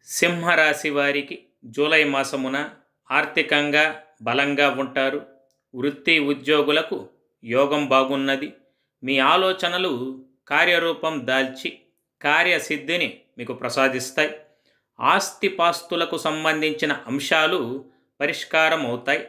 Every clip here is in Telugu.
సింహరాశి వారికి జూలై మాసమున ఆర్థికంగా బలంగా ఉంటారు. వృత్తి ఉద్యోగులకు యోగం బాగున్నది. మీ ఆలోచనలు కార్యరూపం దాల్చి కార్యసిద్ధిని మీకు ప్రసాదిస్తాయి. ఆస్తిపాస్తులకు సంబంధించిన అంశాలు పరిష్కారం అవుతాయి.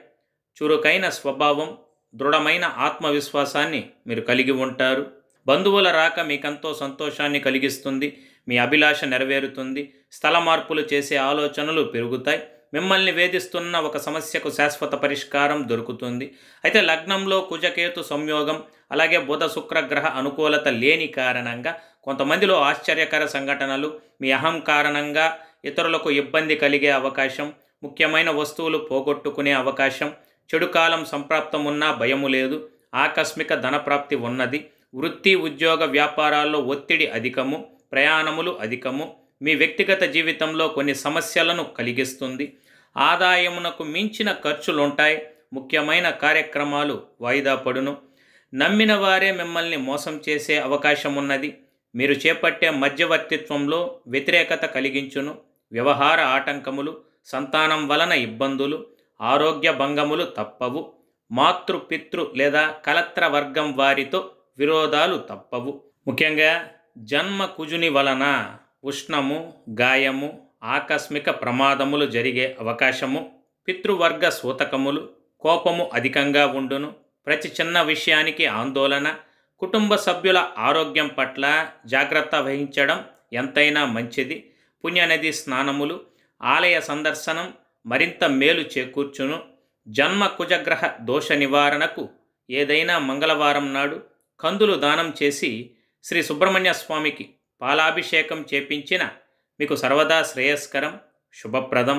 చురుకైన స్వభావం, దృఢమైన ఆత్మవిశ్వాసాన్ని మీరు కలిగి ఉంటారు. బంధువుల రాక మీకెంతో సంతోషాన్ని కలిగిస్తుంది. మీ అభిలాష నెరవేరుతుంది. స్థల మార్పులు చేసే ఆలోచనలు పెరుగుతాయి. మిమ్మల్ని వేధిస్తున్న ఒక సమస్యకు శాశ్వత పరిష్కారం దొరుకుతుంది. అయితే లగ్నంలో కుజకేతు సంయోగం, అలాగే బుధ శుక్రగ్రహ అనుకూలత లేని కారణంగా కొంతమందిలో ఆశ్చర్యకర సంఘటనలు, మీ అహం కారణంగా ఇతరులకు ఇబ్బంది కలిగే అవకాశం, ముఖ్యమైన వస్తువులు పోగొట్టుకునే అవకాశం, చెడు కాలం సంప్రాప్తం ఉన్నా భయము లేదు. ఆకస్మిక ధనప్రాప్తి ఉన్నది. వృత్తి ఉద్యోగ వ్యాపారాల్లో ఒత్తిడి అధికము, ప్రయాణములు అధికము. మీ వ్యక్తిగత జీవితంలో కొన్ని సమస్యలను కలిగిస్తుంది. ఆదాయమునకు మించిన ఖర్చులుంటాయి. ముఖ్యమైన కార్యక్రమాలు వాయిదా పడును. నమ్మిన వారే మిమ్మల్ని మోసం చేసే అవకాశం ఉన్నది. మీరు చేపట్టే మధ్యవర్తిత్వంలో వ్యతిరేకత కలిగించును. వ్యవహార ఆటంకములు, సంతానం వలన ఇబ్బందులు, ఆరోగ్య భంగములు తప్పవు. మాతృపితృ లేదా కలత్ర వర్గం వారితో విరోధాలు తప్పవు. ముఖ్యంగా జన్మ కుజుని వలన ఉష్ణము, గాయము, ఆకస్మిక ప్రమాదములు జరిగే అవకాశము, పితృవర్గ సూతకములు, కోపము అధికంగా ఉండును. ప్రతి చిన్న విషయానికి ఆందోళన. కుటుంబ సభ్యుల ఆరోగ్యం పట్ల జాగ్రత్త వహించడం ఎంతైనా మంచిది. పుణ్యనది స్నానములు, ఆలయ సందర్శనం మరింత మేలు చేకూర్చును. జన్మ కుజగ్రహ దోష నివారణకు ఏదైనా మంగళవారం నాడు కందులు దానం చేసి శ్రీ సుబ్రహ్మణ్య స్వామికి పాలాభిషేకం చేపించిన మీకు సర్వదా శ్రేయస్కరం, శుభప్రదం.